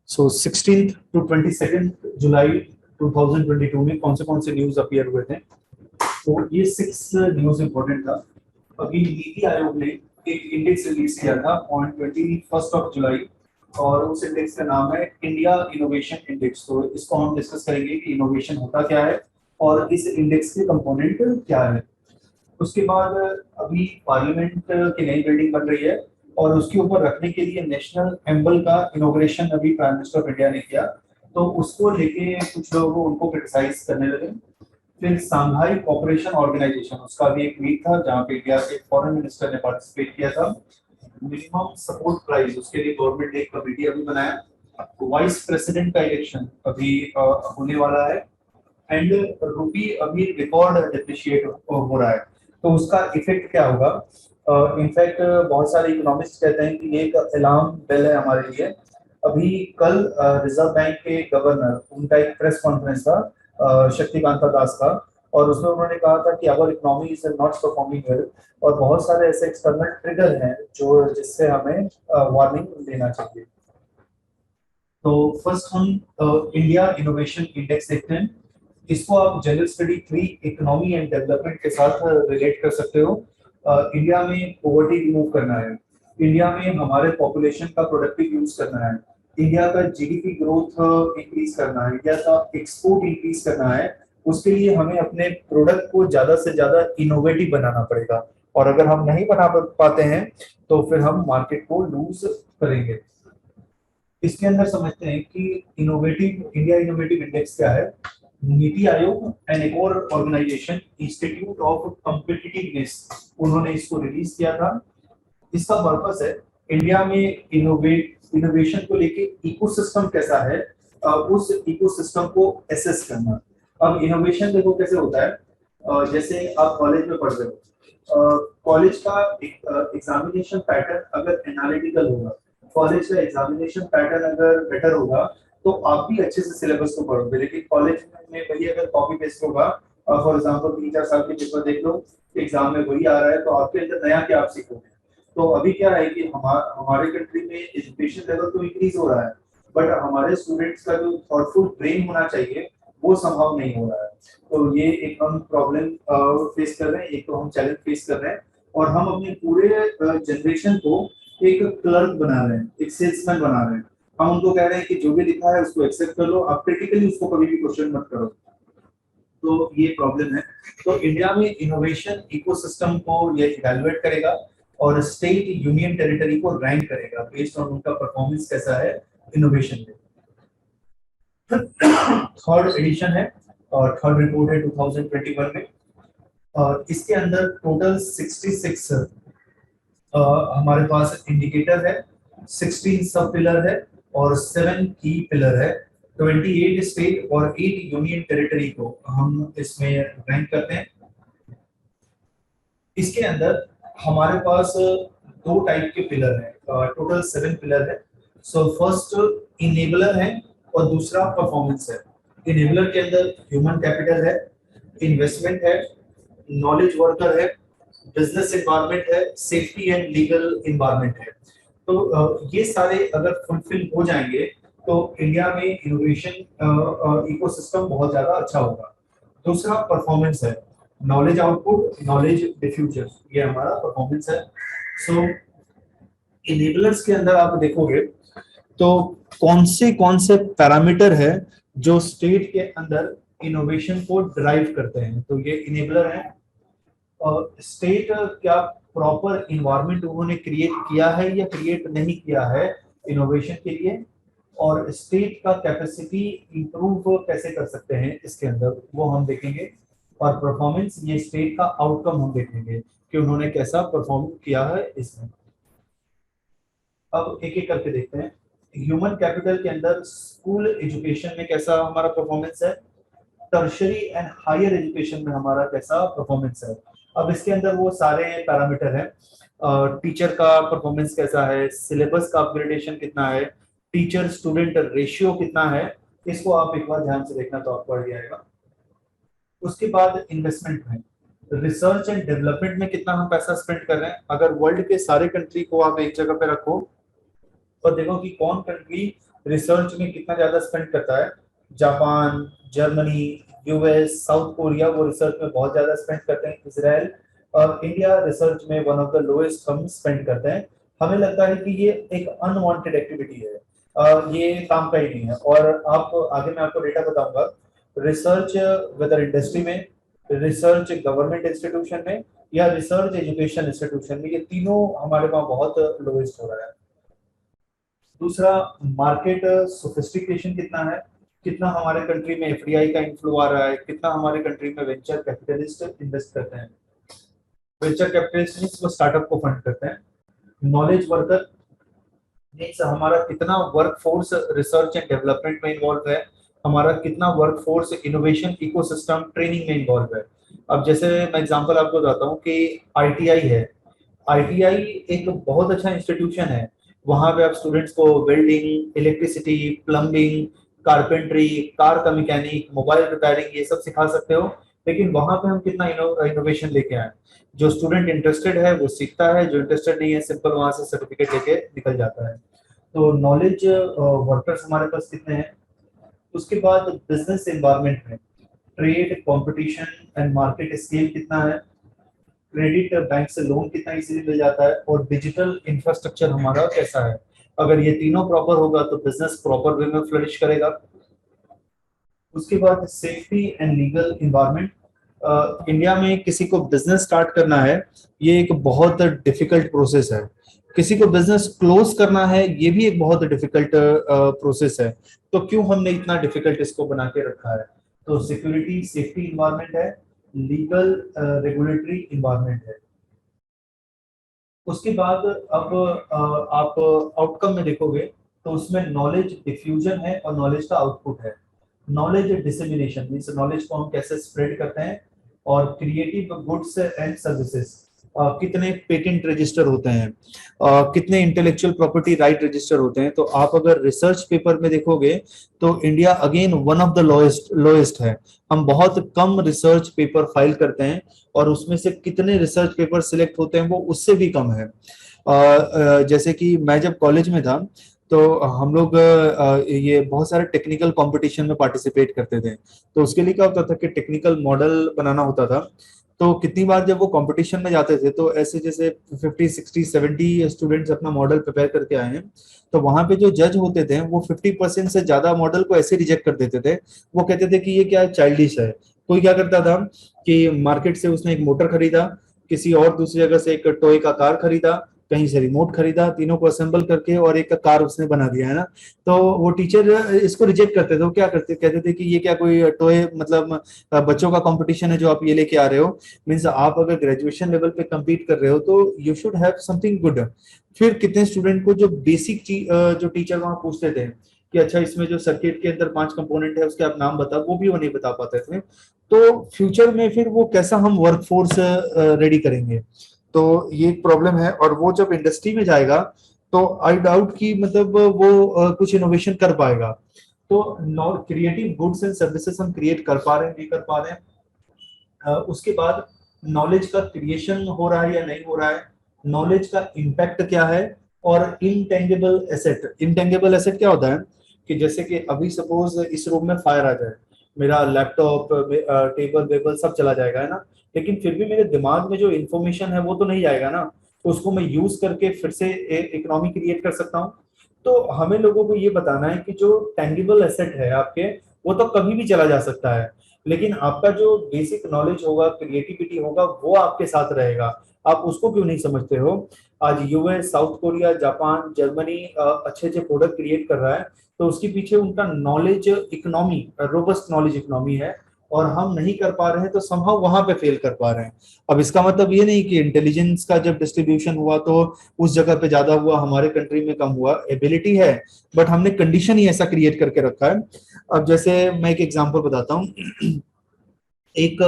सो 16 to 22 जुलाई 2022 में कौन से न्यूज अपीयर हुए थे। तो ये 6 न्यूज इंपॉर्टेंट था। अभी नीति आयोग ने एक इंडेक्स रिलीज किया था ऑन 21 जुलाई और उस इंडेक्स का नाम है इंडिया इनोवेशन इंडेक्स। तो इसको हम डिस्कस करेंगे कि इनोवेशन होता क्या है और इस इंडेक्स के कंपोनेंट क्या है। उसके बाद अभी पार्लियामेंट की नई बिल्डिंग बन रही है और उसके ऊपर रखने के लिए नेशनल एम्बल का इनोग्रेशन अभी प्राइम मिनिस्टर ऑफ इंडिया ने किया। तो उसको लेके कुछ लोग उनको क्रिटिसाइज करने लगे। फिर सांघाई कोऑपरेशन ऑर्गेनाइजेशन, उसका भी एक मीट था जहाँ पे इंडिया के फॉरेन मिनिस्टर ने पार्टिसिपेट किया था। मिनिमम सपोर्ट प्राइस, उसके लिए गवर्नमेंट ने एक कमेटी अभी बनाया। वाइस प्रेसिडेंट का इलेक्शन अभी होने वाला है एंड रूपी अभी रिकॉर्ड डिप्रिशिएट हो रहा है। तो उसका इफेक्ट क्या होगा? इनफैक्ट बहुत सारे इकोनॉमिस्ट कहते हैं कि ये एक अलार्म बेल है हमारे लिए। अभी कल रिजर्व बैंक के गवर्नर, उनका एक प्रेस कॉन्फ्रेंस था शक्तिकांता दास का, और उसमें उन्होंने कहा था कि our economy is not performing well और बहुत सारे ऐसे एक्सटर्नल ट्रिगर हैं जो जिससे हमें वार्निंग देना चाहिए। तो फर्स्ट हम इंडिया इनोवेशन इंडेक्स देखते हैं। इसको आप general study 3 economy and development के साथ रिलेट कर सकते हो। इंडिया में पॉवर्टी रिमूव करना है, इंडिया में हमारे पॉपुलेशन का प्रोडक्टिव यूज करना है, इंडिया का जीडीपी ग्रोथ इंक्रीज करना है, इंडिया का एक्सपोर्ट इंक्रीज करना है। उसके लिए हमें अपने प्रोडक्ट को ज्यादा से ज्यादा इनोवेटिव बनाना पड़ेगा और अगर हम नहीं बना पाते हैं तो फिर हम मार्केट को लूज करेंगे। इसके अंदर समझते हैं कि इनोवेटिव इंडिया इनोवेटिव इंडेक्स क्या है। नीति आयोग एंड एक और ऑर्गेनाइजेशन इंस्टीट्यूट ऑफ कॉम्पिटिटिवनेस, उन्होंने इसको रिलीज किया था। इसका पर्पस है इंडिया में इनोवेशन को लेके इकोसिस्टम कैसा है, उस इकोसिस्टम को एसेस करना। अब इनोवेशन देखो कैसे होता है। जैसे आप कॉलेज में पढ़ रहे हो, कॉलेज का एग्जामिनेशन पैटर्न अगर एनालिटिकल होगा, कॉलेज का एग्जामिनेशन पैटर्न अगर बेटर होगा तो आप भी अच्छे से सिलेबस को पढ़ोगे। लेकिन कॉलेज में वही अगर कॉपी पेस्ट होगा, फॉर एग्जांपल 3-4 साल के पेपर देख लो, एग्जाम में वही आ रहा है, तो आपके अंदर नया क्या आप सीखोगे। तो अभी क्या है कि हमारे कंट्री में एजुकेशन लेवल तो इंक्रीज हो रहा है बट हमारे स्टूडेंट्स का जो थॉटफुल ब्रेन होना चाहिए वो संभव नहीं हो रहा है। तो ये एक हम प्रॉब्लम फेस कर रहे हैं, एक तो हम चैलेंज फेस कर रहे हैं और हम अपने पूरे जनरेशन को एक क्लर्क बना रहे हैं, एक सेल्समैन बना रहे हैं। हम उनको कह रहे हैं कि जो भी लिखा है उसको एक्सेप्ट कर लो, आप क्रिटिकली उसको कभी भी क्वेश्चन मत करो। तो ये प्रॉब्लम है। तो इंडिया में इनोवेशन इकोसिस्टम को ये इवैल्यूएट करेगा और स्टेट यूनियन टेरिटरी को रैंक करेगा बेस्ड ऑन उनका परफॉर्मेंस कैसा है इनोवेशन में। थर्ड एडिशन है और थर्ड रिपोर्ट है 2021 में। और इसके अंदर टोटल 66 हमारे पास इंडिकेटर है, 16 सब पिलर है और 7 की पिलर है। 28 स्टेट और 8 यूनियन टेरिटरी को हम इसमें रैंक करते हैं। इसके अंदर हमारे पास 2 टाइप के पिलर हैं, टोटल 7 पिलर है। सो फर्स्ट इनेबलर है और दूसरा परफॉर्मेंस है। इनेबलर के अंदर ह्यूमन कैपिटल है, इन्वेस्टमेंट है, नॉलेज वर्कर है, बिजनेस एनवायरनमेंट है, सेफ्टी एंड लीगल एनवायरनमेंट है। तो ये सारे अगर फुलफिल हो जाएंगे तो इंडिया में इनोवेशन इकोसिस्टम बहुत ज्यादा अच्छा होगा। दूसरा परफॉर्मेंस है, नॉलेज आउटपुट, नॉलेज डिफ्यूजन, ये हमारा परफॉर्मेंस है। सो इनेबलर्स के अंदर आप देखोगे तो कौन से पैरामीटर है जो स्टेट के अंदर इनोवेशन को ड्राइव करते हैं, तो ये इनेबलर है। स्टेट क्या प्रॉपर इन्वायरमेंट उन्होंने क्रिएट किया है या क्रिएट नहीं किया है इनोवेशन के लिए, और स्टेट का कैपेसिटी इंप्रूव कैसे कर सकते हैं इसके अंदर वो हम देखेंगे। और परफॉर्मेंस, ये स्टेट का आउटकम हम देखेंगे कि उन्होंने कैसा परफॉर्म किया है इसमें। अब एक एक करके देखते हैं। ह्यूमन कैपिटल के अंदर स्कूल एजुकेशन में कैसा हमारा परफॉर्मेंस है, टर्शरी एंड हायर एजुकेशन में हमारा कैसा परफॉर्मेंस है। अब इसके अंदर वो सारे पैरामीटर हैं, टीचर का परफॉर्मेंस कैसा है, सिलेबस का अपग्रेडेशन कितना है, टीचर स्टूडेंट रेशियो कितना है, इसको आप एक बार ध्यान से देखना तो आपको आइडिया आएगा। उसके बाद इन्वेस्टमेंट में, रिसर्च एंड डेवलपमेंट में कितना हम पैसा स्पेंड कर रहे हैं। अगर वर्ल्ड के सारे कंट्री को आप एक जगह पे रखो और देखो कि कौन कंट्री रिसर्च में कितना ज्यादा स्पेंड करता है? Japan, Germany, US, south Korea वो रिसर्च में बहुत ज्यादा स्पेंड करते हैं। इसराइल और इंडिया रिसर्च में वन ऑफ द लोएस्ट हम स्पेंड करते हैं। हमें लगता है कि ये एक अनवांटेड एक्टिविटी है, ये काम का ही नहीं है। और आप आगे मैं आपको डेटा बताऊंगा, रिसर्च वेदर इंडस्ट्री में, रिसर्च गवर्नमेंट इंस्टीट्यूशन में या रिसर्च एजुकेशन इंस्टीट्यूशन में, ये तीनों हमारे वहाँ बहुत लोएस्ट हो रहा है। दूसरा, मार्केट सोफिस्टिकेशन कितना है, कितना हमारे कंट्री में एफडीआई का इन्फ्लो आ रहा है, कितना हमारे कंट्री में वेंचर कैपिटलिस्ट इन्वेस्ट करते हैं। वेंचर कैपिटलिस्ट वो स्टार्टअप को फंड करते हैं। नॉलेज वर्कर मीन्स हमारा कितना वर्कफोर्स रिसर्च एंड डेवलपमेंट में इन्वॉल्व है, हमारा कितना वर्कफोर्स इनोवेशन इकोसिस्टम ट्रेनिंग में इन्वॉल्व है। अब जैसे मैं एग्जांपल आपको बताता हूँ कि आईटीआई है। आईटीआई एक बहुत अच्छा इंस्टीट्यूशन है। वहां पे आप स्टूडेंट्स को welding, electricity, plumbing, carpentry, car का मैकेनिक, मोबाइल रिपेयरिंग ये सब सिखा सकते हो। लेकिन वहां पे हम कितना इनोवेशन लेके आए? जो स्टूडेंट इंटरेस्टेड है वो सीखता है, जो इंटरेस्टेड नहीं है सिंपल वहां से सर्टिफिकेट लेके निकल जाता है। तो नॉलेज वर्कर्स हमारे पास कितने हैं? उसके बाद बिजनेस एनवायरनमेंट में trade, competition and market scale कितना है? क्रेडिट बैंक से लोन कितना इजीली मिल जाता है? और डिजिटल इंफ्रास्ट्रक्चर हमारा कैसा है? अगर ये तीनों प्रॉपर होगा तो बिजनेस प्रॉपर वे में फ्लरिश करेगा। उसके बाद safety and legal environment. India में किसी को बिजनेस स्टार्ट करना है, ये एक बहुत डिफिकल्ट प्रोसेस है। किसी को बिजनेस क्लोज करना है, ये भी एक बहुत डिफिकल्ट प्रोसेस है। तो क्यों हमने इतना डिफिकल्ट इसको बना के रखा है? तो सिक्योरिटी सेफ्टी इन्वायरमेंट है, लीगल रेगुलेटरी इन्वायरमेंट है। उसके बाद अब आप आउटकम में देखोगे तो उसमें नॉलेज डिफ्यूजन है और नॉलेज का आउटपुट है। नॉलेज डिसेमिनेशन मीन्स नॉलेज को हम कैसे स्प्रेड करते हैं। और क्रिएटिव गुड्स एंड सर्विसेज, कितने पेटेंट रजिस्टर होते हैं, कितने इंटेलेक्चुअल प्रॉपर्टी राइट रजिस्टर होते हैं। तो आप अगर रिसर्च पेपर में देखोगे तो India again one of the lowest lowest है। हम बहुत कम रिसर्च पेपर फाइल करते हैं और उसमें से कितने रिसर्च पेपर सिलेक्ट होते हैं वो उससे भी कम है। जैसे कि मैं जब कॉलेज में था तो हम लोग ये बहुत सारे टेक्निकल कंपटीशन में पार्टिसिपेट करते थे। तो उसके लिए क्या होता था कि टेक्निकल मॉडल बनाना होता था। तो कितनी बार जब वो कंपटीशन में जाते थे तो ऐसे जैसे 50 60 70 स्टूडेंट्स अपना मॉडल प्रिपेयर करके आए हैं, तो वहां पे जो जज होते थे वो 50% से ज्यादा मॉडल को ऐसे रिजेक्ट कर देते थे। वो कहते थे कि ये क्या चाइल्डिश है। कोई क्या करता था कि मार्केट से उसने एक मोटर खरीदा, किसी और दूसरी जगह से एक टॉय का कार खरीदा, कहीं से रिमोट खरीदा, तीनों को असेंबल करके और एक कार उसने बना दिया, है ना। तो वो टीचर इसको रिजेक्ट करते थे। वो क्या करते कहते थे कि ये क्या कोई टॉय मतलब बच्चों का कंपटीशन है जो आप ये लेके आ रहे हो। मीन्स आप अगर ग्रेजुएशन लेवल पे compete कर रहे हो तो you should have something good. फिर कितने स्टूडेंट को जो बेसिक जो टीचर वहां पूछते थे कि अच्छा इसमें जो सर्किट के अंदर 5 कंपोनेंट है उसके आप नाम बताओ, वो भी वो नहीं बता पाते थे। तो फ्यूचर में फिर वो कैसा हम वर्कफोर्स रेडी करेंगे? तो ये एक प्रॉब्लम है। और वो जब इंडस्ट्री में जाएगा तो आई डाउट कि मतलब वो कुछ इनोवेशन कर पाएगा। तो क्रिएटिव गुड्स एंड सर्विसेज हम क्रिएट कर पा रहे हैं, नहीं कर पा रहे हैं। उसके बाद नॉलेज का क्रिएशन हो रहा है या नहीं हो रहा है, नॉलेज का इम्पैक्ट क्या है। और इंटेंगिबल एसेट, इंटेंगिबल एसेट क्या होता है कि जैसे कि अभी सपोज इस रूम में फायर आ जाए, मेरा लैपटॉप, टेबल वेबल सब चला जाएगा, है ना। लेकिन फिर भी मेरे दिमाग में जो इन्फॉर्मेशन है वो तो नहीं जाएगा ना। तो उसको मैं यूज करके फिर से इकोनॉमी क्रिएट कर सकता हूँ। तो हमें लोगों को ये बताना है कि जो टेंगिबल एसेट है आपके, वो तो कभी भी चला जा सकता है, लेकिन आपका जो बेसिक नॉलेज होगा, क्रिएटिविटी होगा, वो आपके साथ रहेगा। आप उसको क्यों नहीं समझते हो? आज US, south Korea, Japan, Germany अच्छे अच्छे प्रोडक्ट क्रिएट कर रहा है, तो उसके पीछे उनका knowledge economy, robust knowledge economy है। और हम नहीं कर पा रहे हैं तो समहाउ वहां पे फेल कर पा रहे हैं। अब इसका मतलब ये नहीं कि इंटेलिजेंस का जब डिस्ट्रीब्यूशन हुआ तो उस जगह पे ज्यादा हुआ, हमारे कंट्री में कम हुआ। एबिलिटी है, बट हमने कंडीशन ही ऐसा क्रिएट करके रखा है। अब जैसे मैं एक एग्जांपल बताता हूँ। एक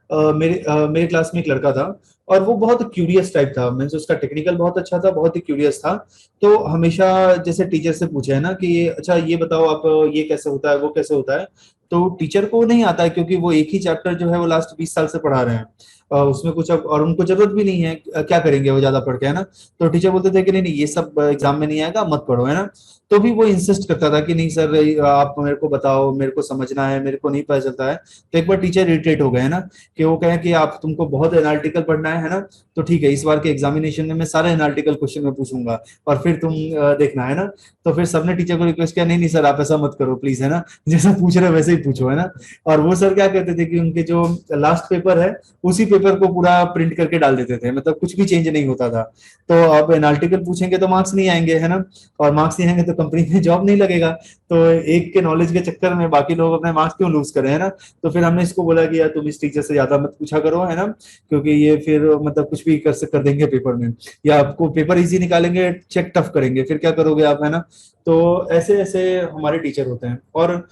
मेरे क्लास में एक लड़का था और वो बहुत क्यूरियस टाइप था। मीन्स उसका टेक्निकल बहुत अच्छा था, बहुत ही क्यूरियस था। तो हमेशा जैसे टीचर से पूछे है ना कि अच्छा ये बताओ आप, ये कैसे होता है, वो कैसे होता है। तो टीचर को नहीं आता है क्योंकि वो एक ही चैप्टर जो है वो लास्ट 20 साल से पढ़ा रहे हैं। उसमें कुछ अब और उनको जरूरत भी नहीं है, क्या करेंगे वो ज्यादा पढ़ के, है ना। तो टीचर बोलते थे कि नहीं नहीं ये सब एग्जाम में नहीं आएगा, मत पढ़ो, है ना। तो भी वो इंसिस्ट करता था कि नहीं सर आप मेरे को बताओ, मेरे को समझना है, मेरे को नहीं पता चलता है। तो एक बार टीचर इरिटेट हो गए, है ना, कि वो कहें कि आप तुमको बहुत एनालिटिकल पढ़ना है ना, तो ठीक है इस बार के एग्जामिनेशन में मैं सारे एनालिटिकल क्वेश्चन में पूछूंगा और फिर तुम देखना, है ना। तो फिर सबने टीचर को रिक्वेस्ट किया, नहीं नहीं सर आप ऐसा मत करो प्लीज, है ना, जैसा पूछ रहे हो वैसे ही पूछो, है ना। और वो सर क्या कहते थे कि उनके जो लास्ट पेपर है उसी पेपर को पूरा प्रिंट करके डाल देते थे, मतलब कुछ भी चेंज नहीं होता था। तो अब एनालिटिकल पूछेंगे तो मार्क्स नहीं आएंगे, है ना, और मार्क्स नहीं आएंगे तो कंपनी में जॉब नहीं लगेगा। तो एक के नॉलेज के चक्कर में बाकी लोग अपने मार्क्स क्यों लूज करें, है ना। तो फिर हमने इसको बोला कि यार तुम इस टीचर से ज्यादा मत पूछा करो, है ना, क्योंकि ये फिर मतलब कुछ भी कर देंगे पेपर में, या आपको पेपर इजी निकालेंगे चेक टफ करेंगे, फिर क्या करोगे आप, है ना। तो ऐसे ऐसे हमारे टीचर होते हैं। और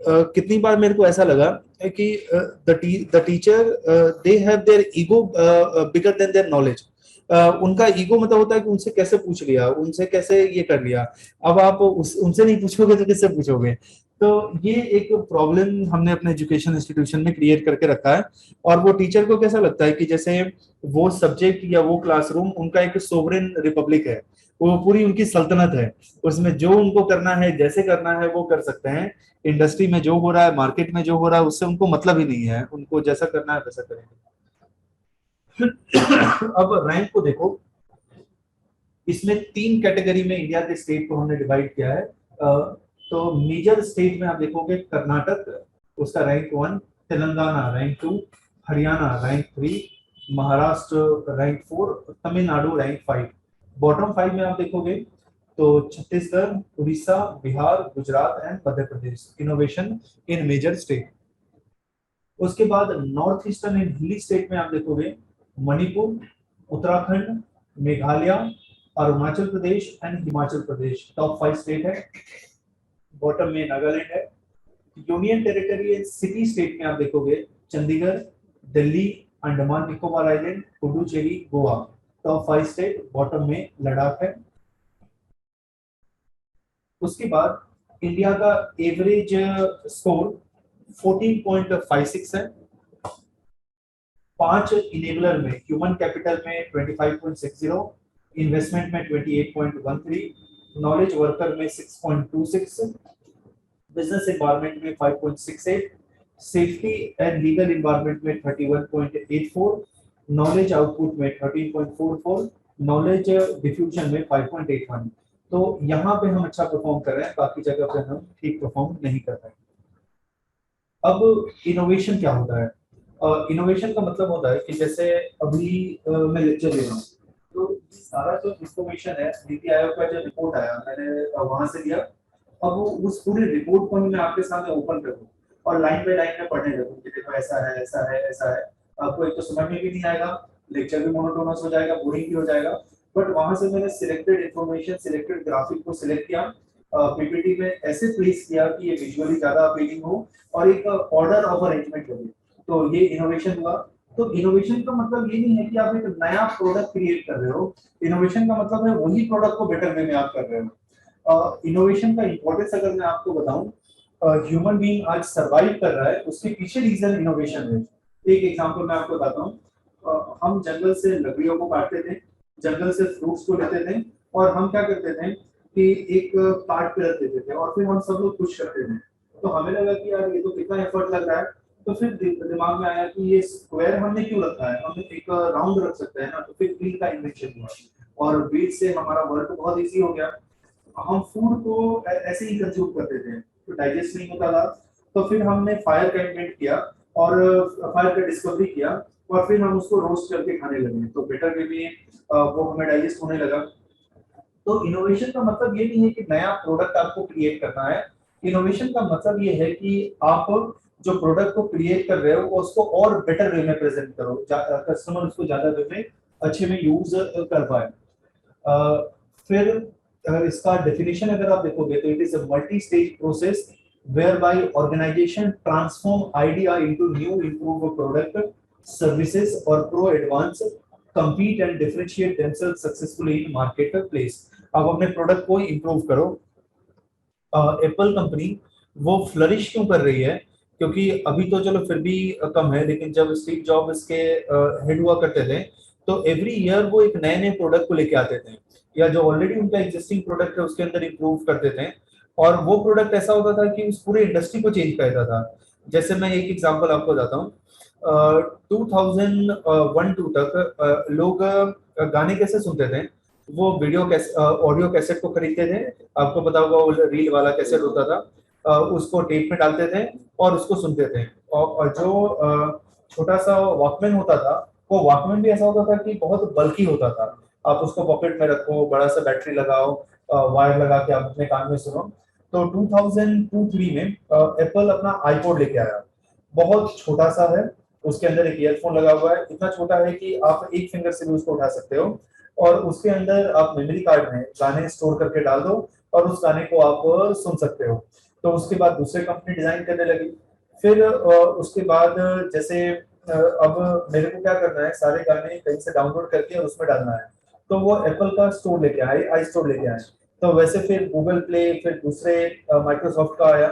कितनी बार मेरे को ऐसा लगा है कि the teacher they have their ego bigger than their knowledge. उनका ईगो मतलब होता है कि उनसे कैसे पूछ लिया, उनसे कैसे ये कर लिया। अब आप उनसे नहीं पूछोगे तो किससे पूछोगे। तो ये एक प्रॉब्लम हमने अपने एजुकेशन इंस्टीट्यूशन में क्रिएट करके रखा है। और वो टीचर को कैसा लगता है कि जैसे वो सब्जेक्ट या वो क्लासरूम उनका एक सोवरेन रिपब्लिक है, वो पूरी उनकी सल्तनत है, उसमें जो उनको करना है जैसे करना है वो कर सकते हैं। इंडस्ट्री में जो हो रहा है, मार्केट में जो हो रहा है, उससे उनको मतलब ही नहीं है, उनको जैसा करना है वैसा करेंगे। अब रैंक को देखो, इसमें 3 कैटेगरी में इंडिया के स्टेट को हमने डिवाइड किया है। तो मेजर स्टेट में आप देखोगे कर्नाटक, उसका rank 1, Telangana rank 2, Haryana rank 3, Maharashtra rank 4, Tamil Nadu rank 5। Bottom 5 में आप देखोगे तो Chhattisgarh, Orissa, Bihar, Gujarat and Madhya Pradesh innovation in major state. उसके बाद north eastern and hilly state में आप देखोगे Manipur, Uttarakhand, Meghalaya, Arunachal Pradesh and Himachal Pradesh top 5 state है। बॉटम में नागालैंड है। Union territory and city state में आप देखोगे Chandigarh, Delhi, Andaman Nicobar island, Puducherry, Goa top 5 state. Bottom में लद्दाख है। उसके बाद इंडिया का एवरेज स्कोर 14.56 है। 5 इनेबलर में, ह्यूमन कैपिटल में 25.60, इन्वेस्टमेंट में 28.13, नॉलेज वर्कर में 6.26, बिजनेस एनवायरनमेंट में 5.68, सेफ्टी एंड लीगल एनवायरनमेंट में 31.84, नॉलेज आउटपुट में 13.44, नॉलेज डिफ्यूजन में 5.81। तो यहाँ पे हम अच्छा परफॉर्म कर रहे हैं, बाकी जगह पे हम ठीक परफॉर्म नहीं कर रहे हैं। अब इनोवेशन क्या होता है? इनोवेशन का मतलब होता है कि जैसे अभी मैं लेक्चर दे रहा हूँ, तो सारा जो इंफॉर्मेशन है, नीति आयोग का जो रिपोर्ट आया मैंने वहां से लिया। अब वो उस पूरे रिपोर्ट को मैं आपके सामने ओपन करूँ और लाइन बाय लाइन में पढ़ने लगूँ कि देखो ऐसा है ऐसा है ऐसा है। आपको एक तो समझ में भी नहीं आएगा, लेक्चर भी मोनोटोनस हो जाएगा, बोरिंग भी हो जाएगा। बट वहां से मैंने सिलेक्टेड इंफॉर्मेशन, सिलेक्टेड ग्राफिक को सिलेक्ट किया, पीपीटी में ऐसे प्लेस किया कि ये विजुअली ज्यादा अपीलिंग हो और एक ऑर्डर ऑफ अरेंजमेंट लगे। तो ये इनोवेशन हुआ। तो इनोवेशन का मतलब ये नहीं है कि आप एक नया प्रोडक्ट क्रिएट कर रहे हो। इनोवेशन का मतलब है वही प्रोडक्ट को बेटर वे में आप कर रहे हो। इनोवेशन का इंपॉर्टेंस अगर मैं आपको बताऊं, ह्यूमन बीइंग आज सरवाइव कर रहा है, उसके पीछे रीजन इनोवेशन है। एक एग्जांपल मैं आपको बताता हूँ। हम जंगल से लकड़ियों को काटते थे, जंगल से फ्रूट्स को लेते थे, और हम क्या करते थे कि एक कार्ट पे रख देते थे और फिर हम सब लोग खुश करते थे। तो हमें लगा कि यार ये तो कितना एफर्ट लग रहा है। तो फिर दिमाग में आया कि ये स्क्वायर हमने क्यों रखा है, हम एक राउंड रख सकते हैं ना। तो फिर व्हील का इन्वेंशन हुआ और व्हील से हमारा वर्क बहुत इजी हो गया। हम फूड को ऐसे ही कंज्यूम करते थे तो डाइजेस्ट नहीं होता था। तो फिर हमने फायर का इन्वेंट किया और फायर का डिस्कवरी किया और फिर हम उसको रोस्ट करके खाने लगे, तो बेटर वे में वो हमें डाइजेस्ट होने लगा। तो इनोवेशन का मतलब ये नहीं है कि नया प्रोडक्ट आपको क्रिएट करना है। इनोवेशन का मतलब ये है कि आप जो प्रोडक्ट को क्रिएट कर रहे हो उसको और बेटर वे में प्रेजेंट करो, कस्टमर उसको ज्यादा वे में अच्छे में यूज कर पाए। फिर इसका डेफिनेशन अगर आप देखोगे तो it is a multi stage process whereby organization transform idea into new improved product, services or pro advance compete and differentiate themselves successfully in marketplace। अब अपने प्रोडक्ट को इंप्रूव करो। एप्पल कंपनी वो फ्लरिश क्यों कर रही है क्योंकि अभी तो चलो फिर भी कम है, लेकिन जब स्टीव जॉब इसके हेड हुआ करते थे तो एवरी ईयर वो एक नए नए प्रोडक्ट को लेके आते थे, या जो ऑलरेडी उनका एग्जिस्टिंग प्रोडक्ट है उसके अंदर इम्प्रूव करते थे। और वो प्रोडक्ट ऐसा होता था कि उस पूरे इंडस्ट्री को चेंज कर देता था। जैसे मैं एक एग्जांपल आपको बताता हूँ, 2001-2 तक लोग गाने कैसे सुनते थे, वो वीडियो कैसे ऑडियो कैसेट को खरीदते थे। आपको पता होगा वो रील वाला कैसेट होता था, उसको टेप में डालते थे और उसको सुनते थे। और जो छोटा सा वॉकमैन होता था, वो वॉकमैन भी ऐसा होता था कि बहुत बल्की होता था। आप उसको पॉकेट में रखो, बड़ा सा बैटरी लगाओ, वायर लगा के आप अपने कान में सुनो। तो 2002-3 में एप्पल अपना आईपॉड लेके आया, बहुत छोटा सा है, उसके अंदर एक ईयरफोन लगा हुआ है, इतना छोटा है कि आप एक फिंगर से भी उसको उठा सकते हो, और उसके अंदर आप मेमोरी कार्ड में गाने स्टोर करके डाल दो और उस गाने को आप सुन सकते हो। तो उसके बाद दूसरे कंपनी डिजाइन करने लगी। फिर उसके बाद जैसे अब मेरे को क्या करना है, सारे गाने कहीं से डाउनलोड करके और उसमें डालना है, तो वो एप्पल का स्टोर लेके आए, आई स्टोर लेके आए। तो वैसे फिर गूगल प्ले, फिर दूसरे माइक्रोसॉफ्ट का आया।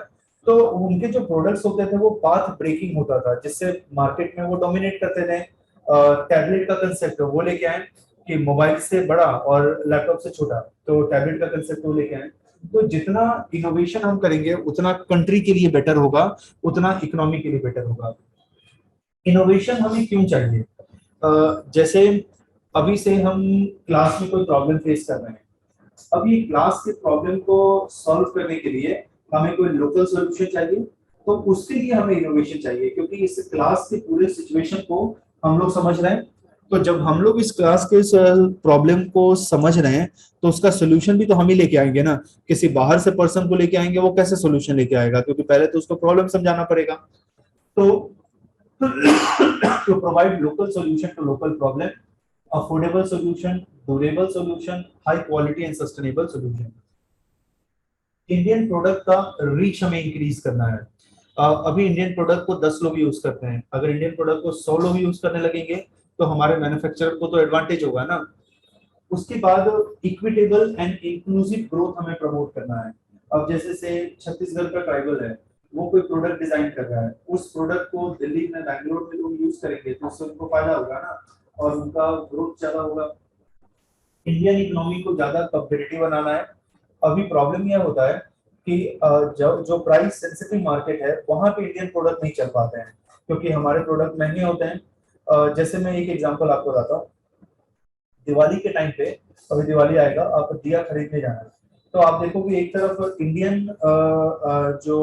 तो उनके जो प्रोडक्ट्स होते थे वो पाथ ब्रेकिंग होता था, जिससे मार्केट में वो डोमिनेट करते थे। टैबलेट का कंसेप्ट वो लेके आए कि मोबाइल से बड़ा और लैपटॉप से छोटा, तो टैबलेट का कंसेप्ट वो लेके आए। तो जितना इनोवेशन हम करेंगे उतना कंट्री के लिए बेटर होगा, उतना इकोनॉमी के लिए बेटर होगा। इनोवेशन हमें क्यों चाहिए? जैसे अभी से हम क्लास में कोई प्रॉब्लम फेस कर रहे हैं, अभी क्लास के प्रॉब्लम को सॉल्व करने के लिए हमें कोई लोकल सॉल्यूशन चाहिए, तो उसके लिए हमें इनोवेशन चाहिए, क्योंकि इस क्लास के पूरे सिचुएशन को हम लोग समझ रहे हैं। तो जब हम लोग इस क्लास के प्रॉब्लम को समझ रहे हैं, तो उसका सोल्यूशन भी तो हम ही लेके आएंगे ना। किसी बाहर से पर्सन को लेके आएंगे, वो कैसे सोल्यूशन लेके आएगा? क्योंकि पहले तो उसको प्रॉब्लम समझाना पड़ेगा। तो to provide local solution to local problem, affordable solution, durable solution, high quality and sustainable solution. Indian product का रीच हमें इंक्रीज करना है। अभी इंडियन प्रोडक्ट को 10 लोग यूज करते हैं, अगर इंडियन प्रोडक्ट को 100 लोग यूज करने लगेंगे तो हमारे मैन्युफैक्चरर को तो एडवांटेज होगा ना। उसके बाद इक्विटेबल एंड इंक्लूसिव ग्रोथ हमें प्रमोट करना है। अब जैसे से छत्तीसगढ़ का ट्राइबल है, वो कोई प्रोडक्ट डिजाइन कर रहा है, उस प्रोडक्ट को दिल्ली में, बैंगलोर में लोग यूज करेंगे तो उससे उनको फायदा होगा ना, और उनका ग्रोथ ज्यादा होगा। इंडियन इकोनॉमी को ज्यादा कॉम्पिटिटिव बनाना है। अभी प्रॉब्लम यह होता है कि जो जो प्राइस सेंसिटिव मार्केट है वहां पे इंडियन प्रोडक्ट नहीं चल पाते हैं, क्योंकि हमारे प्रोडक्ट महंगे होते हैं। जैसे मैं एक एग्जांपल आपको बताता हूँ, दिवाली के टाइम पे, अभी दिवाली आएगा, आप दिया खरीदने जाना है, तो आप देखोगे एक तरफ इंडियन जो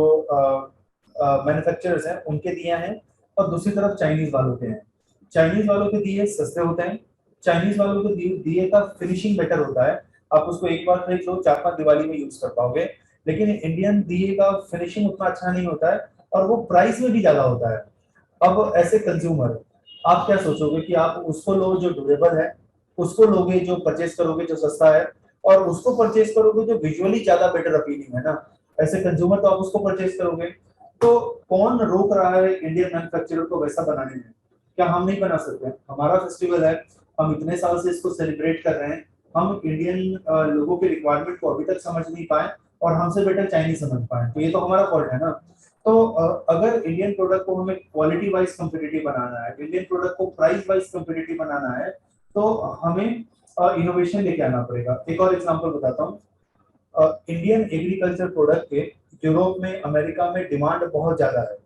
मैन्युफैक्चरर्स हैं उनके दिए हैं, और दूसरी तरफ चाइनीज वालों के हैं। चाइनीज वालों के दिए सस्ते होते हैं, चाइनीज वालों के दिए का फिनिशिंग बेटर होता है, आप उसको एक बार खरीद लो, 4-5 दिवाली में यूज कर पाओगे। लेकिन इंडियन दिए का फिनिशिंग उतना अच्छा नहीं होता है, और वो प्राइस में भी ज्यादा होता है। अब ऐसे कंज्यूमर, आप क्या सोचोगे कि आप उसको लो जो ड्यूरेबल है, उसको लोगे जो परचेस करोगे जो सस्ता है, और उसको परचेस करोगे जो विजुअली ज्यादा बेटर अपीलिंग है ना, ऐसे कंज्यूमर तो आप उसको परचेस करोगे। तो कौन रोक रहा है इंडियन मैन्युफैक्चरर को वैसा बनाने में? क्या हम नहीं बना सकते? हमारा फेस्टिवल है, हम इतने साल से इसको सेलिब्रेट कर रहे हैं, हम इंडियन लोगों के रिक्वायरमेंट को अभी तक समझ नहीं पाए, और हमसे बेटर चाइनीज समझ पाए, तो ये तो हमारा फॉल्ट है ना। तो अगर इंडियन प्रोडक्ट को हमें क्वालिटी वाइज कम्पिटिटिव बनाना है, इंडियन प्रोडक्ट को प्राइस वाइज कम्पिटिटिव बनाना है, तो हमें इनोवेशन लेके आना पड़ेगा। एक और एग्जांपल बताता हूँ, इंडियन एग्रीकल्चर प्रोडक्ट के यूरोप में, अमेरिका में डिमांड बहुत ज्यादा है,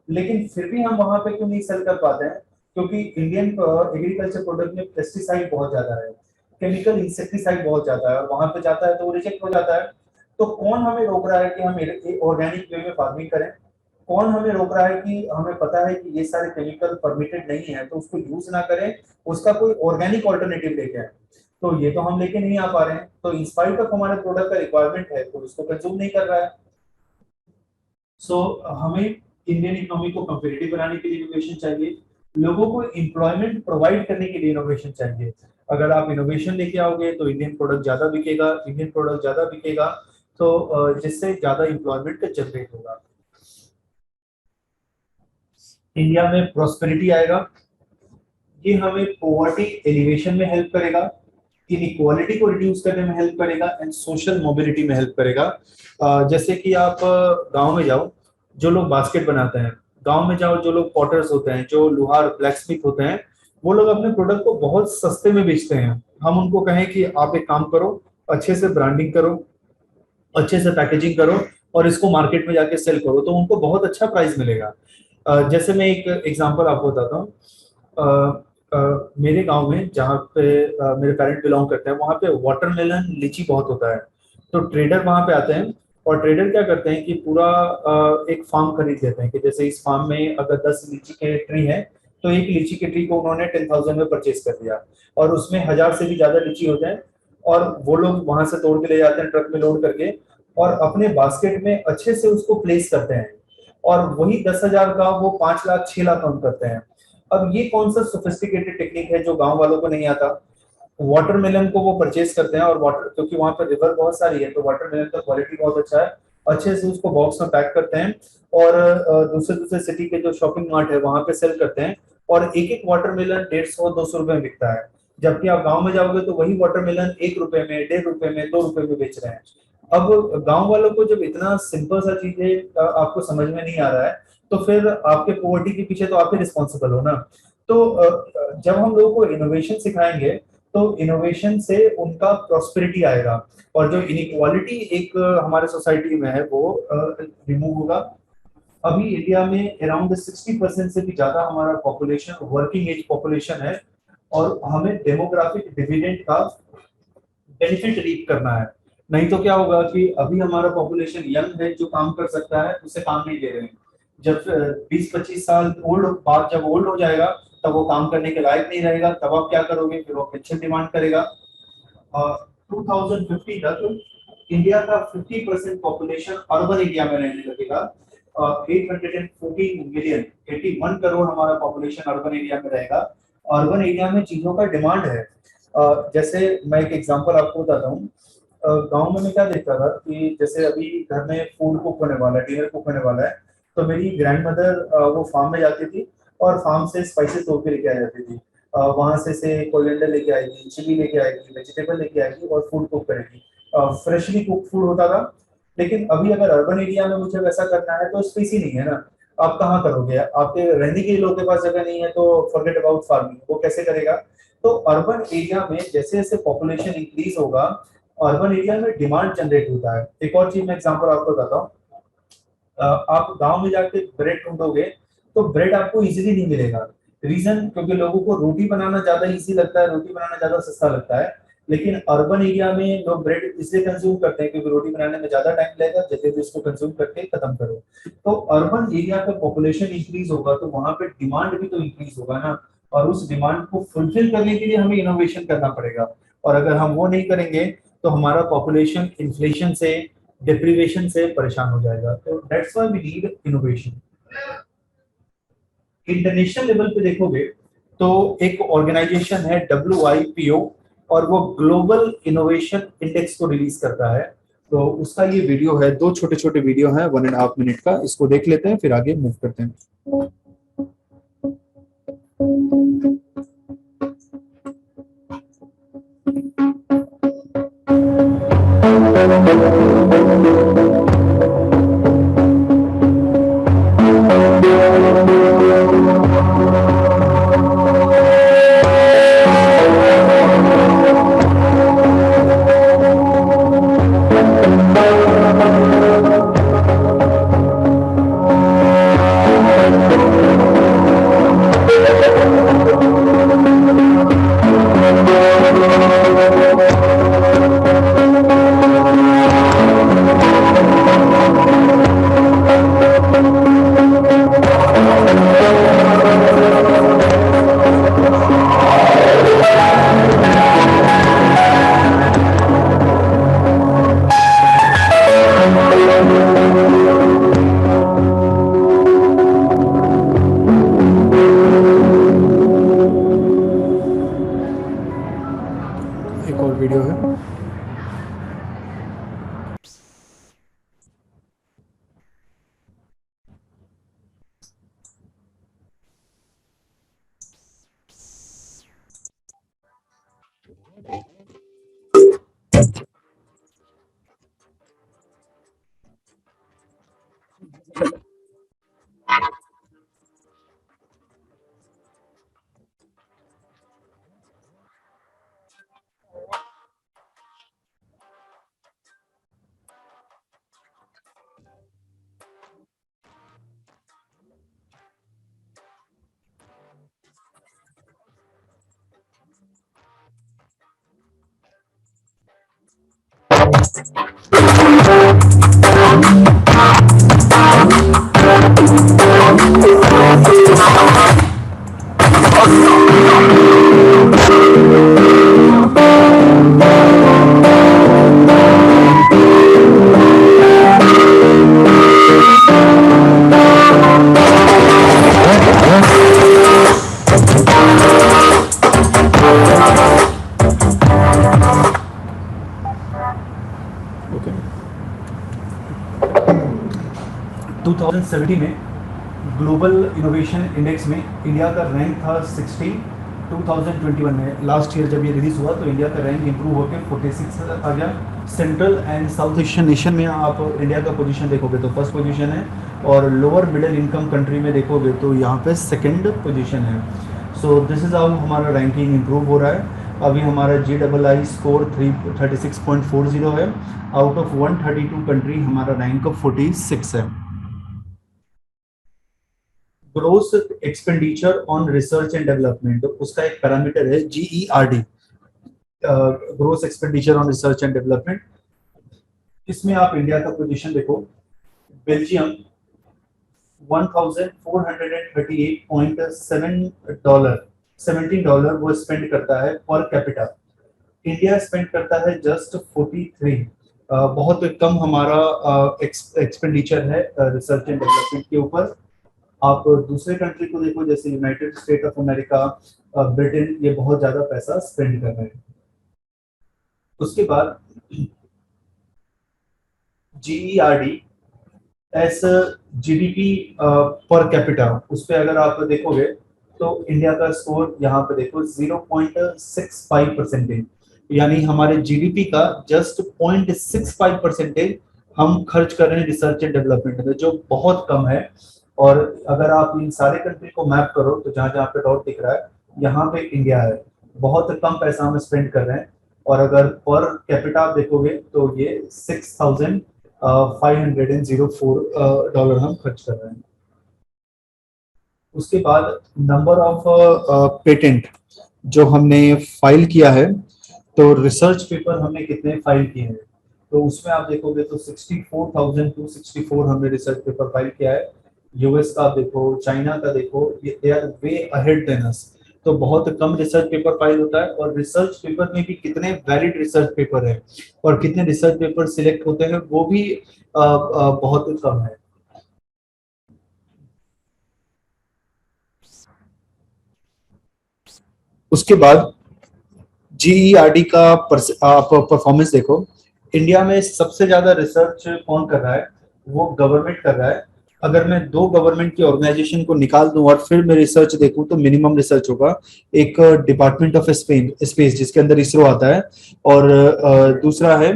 लेकिन फिर भी हम वहां पे क्यों नहीं सेल कर पाते हैं? क्योंकि इंडियन एग्रीकल्चर प्रोडक्ट में पेस्टिसाइड बहुत ज्यादा है, केमिकल इंसेक्टिसाइड बहुत ज्यादा है, और वहां पे जाता है तो वो रिजेक्ट हो जाता है। तो कौन हमें रोक रहा है कि हम ऑर्गेनिक वे में फार्मिंग करें? कौन हमें रोक रहा है कि हमें पता है कि ये सारे केमिकल परमिटेड नहीं है तो उसको यूज ना करें, उसका कोई ऑर्गेनिक ऑल्टरनेटिव लेके आए? तो ये तो हम लेके नहीं आ पा रहे हैं, तो इंस्पाइट ऑफ हमारे प्रोडक्ट का रिक्वायरमेंट है तो उसको कंज्यूम नहीं कर रहा है। सो हमें इंडियन इकोनॉमी को कम्पिटिटिव बनाने के लिए इनोवेशन चाहिए, लोगों को एम्प्लॉयमेंट प्रोवाइड करने के लिए इनोवेशन चाहिए। अगर आप इनोवेशन लेके आओगे तो इंडियन प्रोडक्ट ज्यादा बिकेगा, इंडियन प्रोडक्ट ज्यादा बिकेगा तो जिससे ज्यादा एम्प्लॉयमेंट का जनरेट होगा, इंडिया में प्रोस्पेरिटी आएगा। ये हमें पॉवर्टी एलिवेशन में हेल्प करेगा, इनइक्वालिटी को रिड्यूस करने में हेल्प करेगा, एंड सोशल मोबिलिटी में हेल्प करेगा। जैसे कि आप गांव में जाओ, जो लोग बास्केट बनाते हैं, गांव में जाओ, जो लोग पॉटर्स होते हैं, जो लोहार ब्लैक स्मिथ होते हैं, वो लोग अपने प्रोडक्ट को बहुत सस्ते में बेचते हैं। हम उनको कहें कि आप एक काम करो, अच्छे से ब्रांडिंग करो, अच्छे से पैकेजिंग करो और इसको मार्केट में जाके सेल करो, तो उनको बहुत अच्छा प्राइस मिलेगा। जैसे मैं एक एग्जांपल आपको बताता हूँ। मेरे गांव में जहाँ पे मेरे पेरेंट बिलोंग करते हैं, वहाँ पे वाटरमेलन लीची बहुत होता है। तो ट्रेडर वहाँ पे आते हैं और ट्रेडर क्या करते हैं कि पूरा एक फार्म खरीद लेते हैं कि जैसे इस फार्म में अगर 10 लीची के ट्री है, तो एक लीची के ट्री को उन्होंने 10,000 में परचेज कर दिया, और उसमें 1,000 से भी ज्यादा लीची होते हैं। और वो लोग वहां से तोड़ के ले जाते हैं ट्रक में लोड करके, और अपने बास्केट में अच्छे से उसको प्लेस करते हैं, और वही 10,000 का वो 5 लाख 6 लाख कम करते हैं। अब ये कौन सा सोफिस्टिकेटेड टेक्निक है जो गांव वालों को नहीं आता। वाटरमेलन को वो परचेज करते हैं, और वाटर, क्योंकि वहां पर रिवर बहुत सारी है, तो वाटरमेलन का क्वालिटी बहुत अच्छा है, अच्छे से उसको बॉक्स में पैक करते हैं, और दूसरे दूसरे सिटी के जो शॉपिंग मार्ट है वहां पे सेल करते हैं। और एक एक वाटरमेलन 150-200 रुपए में बिकता है। जबकि आप गांव में जाओगे तो वही वाटरमेलन 1 रुपए में, 1.5 रुपए में, 2 रुपए में बेच रहे हैं। अब गांव वालों को जब इतना सिंपल सा चीजें आपको समझ में नहीं आ रहा है, तो फिर आपके पॉवर्टी के पीछे तो आप ही रिस्पॉन्सिबल हो ना। तो जब हम लोगों को इनोवेशन सिखाएंगे, तो इनोवेशन से उनका प्रॉस्पेरिटी आएगा, और जो इनइक्वालिटी एक हमारे सोसाइटी में है वो रिमूव होगा। अभी इंडिया में अराउंड 60% से भी ज्यादा हमारा पॉपुलेशन वर्किंग एज पॉपुलेशन है, और हमें डेमोग्राफिक डिविडेंड का बेनिफिट रीप करना है। नहीं तो क्या होगा कि अभी हमारा पॉपुलेशन यंग है, जो काम कर सकता है उसे काम नहीं दे रहे हैं। जब 20-25 साल ओल्ड, बाद जब ओल्ड हो जाएगा, तब वो काम करने के लायक नहीं रहेगा, तब आप क्या करोगे, फिर वो पेंशन डिमांड करेगा। 2050 तक इंडिया का 50% पॉपुलेशन अर्बन एरिया में रहने लगेगा। 814 मिलियन, 81 करोड़ हमारा पॉपुलेशन अर्बन एरिया में रहेगा। अर्बन एरिया में चीजों का डिमांड है। जैसे मैं एक एग्जांपल आपको बताता हूँ। गांव में मैं क्या देखता था कि जैसे अभी घर में फूड कुक होने वाला है, डिनर कुक होने वाला है, तो मेरी ग्रैंड मदर वो फार्म में जाती थी, और फार्म से स्पाइसेस तोड़ के लेके आ जाती थी। वहां से कोरिएंडर लेके आएगी, चिली लेके आएगी, वेजिटेबल लेके आएगी और फूड कुक करेगी। फ्रेशली कुक फूड होता था। लेकिन अभी अगर अर्बन एरिया में मुझे वैसा करना है तो स्पेस ही नहीं है ना। आप कहाँ करोगे, आपके रहने के लिए लोगों के पास जगह नहीं है, तो फॉरगेट अबाउट फार्मिंग, वो कैसे करेगा। तो अर्बन एरिया में जैसे जैसे पॉपुलेशन इंक्रीज होगा, अर्बन एरिया में डिमांड जनरेट होता है। एक और चीज मैं एग्जांपल आपको बताता हूँ। आप गांव में जाके ब्रेड ढूंढोगे, तो ब्रेड आपको इजीली नहीं मिलेगा। रीजन, क्योंकि लोगों को रोटी बनाना ज्यादा इजी लगता है, रोटी बनाना ज्यादा सस्ता लगता है। लेकिन अर्बन एरिया में लोग ब्रेड इसलिए कंज्यूम करते हैं क्योंकि रोटी बनाने में ज्यादा टाइम लगेगा, जल्दी जल्दी इसको कंज्यूम करके खत्म करो। तो अर्बन एरिया का पॉपुलेशन इंक्रीज होगा, तो वहां पे डिमांड भी तो इंक्रीज होगा ना। और उस डिमांड को फुलफिल करने के लिए हमें इनोवेशन करना पड़ेगा। और अगर हम वो नहीं करेंगे, तो हमारा पॉपुलेशन इन्फ्लेशन से, डिप्रीवेशन से परेशान हो जाएगा। तो that's why we need innovation. International level पे देखोगे तो एक ऑर्गेनाइजेशन है WIPO, और वो ग्लोबल इनोवेशन इंडेक्स को रिलीज करता है। तो उसका ये वीडियो है, दो छोटे छोटे वीडियो है 1.5 मिनट का, इसको देख लेते हैं फिर आगे मूव करते हैं। एक और वीडियो है। ओके 2017 में ग्लोबल इनोवेशन इंडेक्स में इंडिया का रैंक था 60। 2021 में लास्ट ईयर जब ये रिलीज हुआ तो इंडिया का रैंक इंप्रूव होकर 46 आ गया। Central and south Asian nation में आप इंडिया का पोजीशन देखोगे तो फर्स्ट पोजीशन है, और लोअर मिडिल इनकम कंट्री में देखोगे तो यहाँ पे सेकंड पोजीशन है। सो दिस इज़ हाउ हमारा रैंकिंग इंप्रूव हो रहा है। अभी हमारा GII स्कोर 336.40 है। आउट ऑफ 132 कंट्री हमारा रैंक 46 है। Gross expenditure on research and development, उसका एक पैरामीटर है GERD, gross expenditure on research and development. इसमें आप इंडिया का पोजीशन देखो, बेल्जियम 1438.17 डॉलर वो स्पेंड करता है पर कैपिटा। इंडिया स्पेंड करता है जस्ट 43। बहुत कम हमारा एक्सपेंडिचर है रिसर्च एंड डेवलपमेंट के ऊपर। आप दूसरे कंट्री को देखो जैसे United state of America, Britain, ये बहुत ज्यादा पैसा स्पेंड कर रहे हैं। उसके बाद GERD S GDP per capita, उस पर अगर आप देखोगे तो इंडिया का स्कोर यहाँ पे देखो 0.65%, यानी हमारे GDP का जस्ट 0.65% हम खर्च कर रहे हैं रिसर्च एंड डेवलपमेंट में, जो बहुत कम है। और अगर आप इन सारे कंट्री को मैप करो तो जहाँ जहाँ पे डॉट दिख रहा है यहाँ पे इंडिया है, बहुत कम पैसा हम स्पेंड कर रहे हैं। और अगर पर कैपिटा आप देखोगे तो ये 6,504 डॉलर हम खर्च कर रहे हैं। उसके बाद नंबर ऑफ पेटेंट जो हमने फाइल किया है, तो रिसर्च पेपर हमने कितने फाइल किए हैं, तो उसमें आप देखोगे तो 64,264 हमने रिसर्च पेपर फाइल किया है। यूएस का आप देखो, चाइना का देखो, ये they are way ahead than us. तो बहुत कम रिसर्च पेपर फाइल होता है। और रिसर्च पेपर में भी कितने वैलिड रिसर्च पेपर है और कितने रिसर्च पेपर सिलेक्ट होते हैं वो भी बहुत कम है। उसके बाद GERD का आप परफॉर्मेंस देखो, इंडिया में सबसे ज्यादा रिसर्च कौन कर रहा है, वो गवर्नमेंट कर रहा है। अगर मैं दो गवर्नमेंट की ऑर्गेनाइजेशन को निकाल दूं और फिर मैं रिसर्च देखूं तो मिनिमम रिसर्च होगा एक डिपार्टमेंट ऑफ स्पेस जिसके अंदर इसरो आता है, और दूसरा है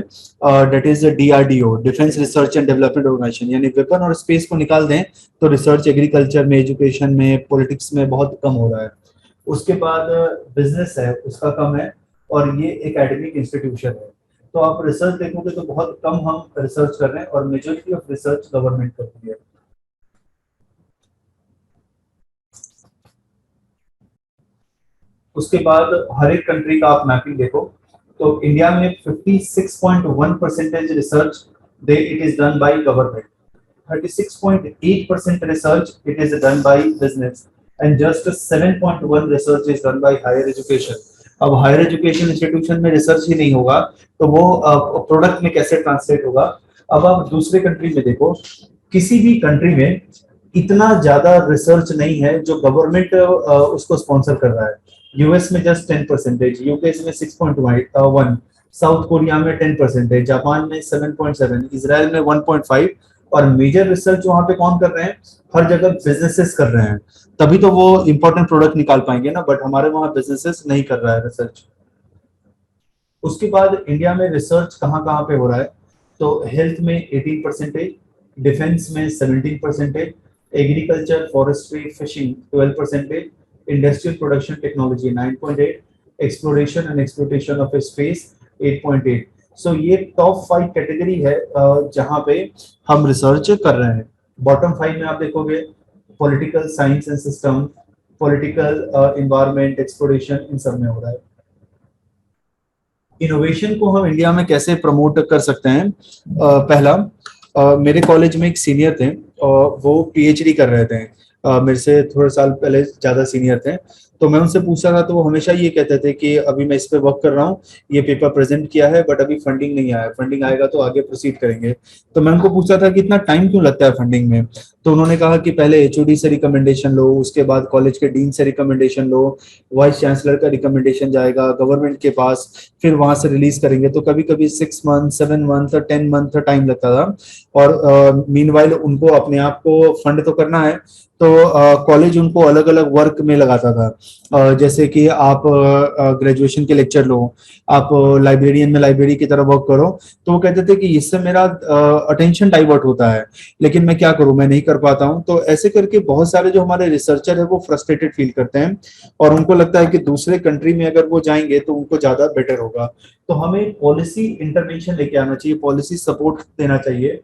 that is DRDO, defence research and development organisation. यानी वेपन और स्पेस को निकाल दें तो रिसर्च एग्रीकल्चर में, एजुकेशन में, पॉलिटिक्स में बहुत कम हो रहा है। उसके बाद बिजनेस है, उसका कम है, और ये एकेडमिक इंस्टीट्यूशन है। तो आप रिसर्च देखोगे तो बहुत कम हम रिसर्च कर रहे हैं, और मेजोरिटी ऑफ रिसर्च गवर्नमेंट करती है। उसके बाद हर एक कंट्री का आप मैपिंग देखो, तो इंडिया में 56.1% research they it is done by government, 36.8% research it is done by business, and just 7.1 research is done by higher education। अब हायर एजुकेशन इंस्टीट्यूशन में रिसर्च ही नहीं होगा तो वो प्रोडक्ट में कैसे ट्रांसलेट होगा। अब आप दूसरे कंट्री में देखो, किसी भी कंट्री में इतना ज्यादा रिसर्च नहीं है जो गवर्नमेंट उसको स्पॉन्सर कर रहा है। यूएस में जस्ट 10%, यूके में 6.1, साउथ कोरिया में 10%, जापान में 7.7, इजराइल में 1.5। और मेजर रिसर्च वहां पे कौन कर रहे हैं, हर जगह बिजनेसेस कर रहे हैं, तभी तो वो इंपॉर्टेंट प्रोडक्ट निकाल पाएंगे ना, बट हमारे वहां बिजनेसेस नहीं कर रहा है रिसर्च। उसके बाद इंडिया में रिसर्च कहाँ कहाँ पे हो रहा है, तो हेल्थ में 18%, डिफेंस में 17%, agriculture, forestry, fishing 12%, industrial production technology 9.8, exploration and exploitation of space 8.8। सो ये टॉप 5 कैटेगरी है जहां पे हम रिसर्च कर रहे हैं। बॉटम 5 में आप देखोगे political science and system, political, environment, exploration, इन सब में हो रहा है। इनोवेशन को हम इंडिया में कैसे प्रमोट कर सकते हैं? पहला, मेरे कॉलेज में एक सीनियर थे और वो पीएचडी कर रहे थे। मेरे से थोड़े साल पहले ज्यादा सीनियर थे। तो मैं उनसे पूछा था तो वो हमेशा ये कहते थे कि अभी मैं इस पे वर्क कर रहा हूँ, ये पेपर प्रेजेंट किया है बट अभी फंडिंग नहीं आया, फंडिंग आएगा तो आगे प्रोसीड करेंगे। तो मैं उनको पूछा था कि इतना टाइम क्यों लगता है फंडिंग में? तो उन्होंने कहा कि पहले एचओडी से रिकमेंडेशन लो, उसके बाद कॉलेज के डीन से रिकमेंडेशन लो, वाइस चांसलर का रिकमेंडेशन जाएगा गवर्नमेंट के पास, फिर वहां से रिलीज करेंगे। तो कभी कभी 6 मंथ, 7 मंथ और 10 मंथ टाइम लगता था। और मीनवाइल उनको अपने आप को फंड तो करना है, तो कॉलेज उनको अलग अलग वर्क में लगाता था। जैसे कि आप ग्रेजुएशन के लेक्चर लो, आप लाइब्रेरियन में लाइब्रेरी की तरह वर्क करो। तो वो कहते थे कि इससे मेरा अटेंशन डाइवर्ट होता है, लेकिन मैं क्या करूं, मैं नहीं कर पाता हूं। तो ऐसे करके बहुत सारे जो हमारे रिसर्चर है वो फ्रस्ट्रेटेड फील करते हैं और उनको लगता है कि दूसरे कंट्री में अगर वो जाएंगे तो उनको ज्यादा बेटर होगा। तो हमें पॉलिसी इंटरवेंशन लेके आना चाहिए, पॉलिसी सपोर्ट देना चाहिए,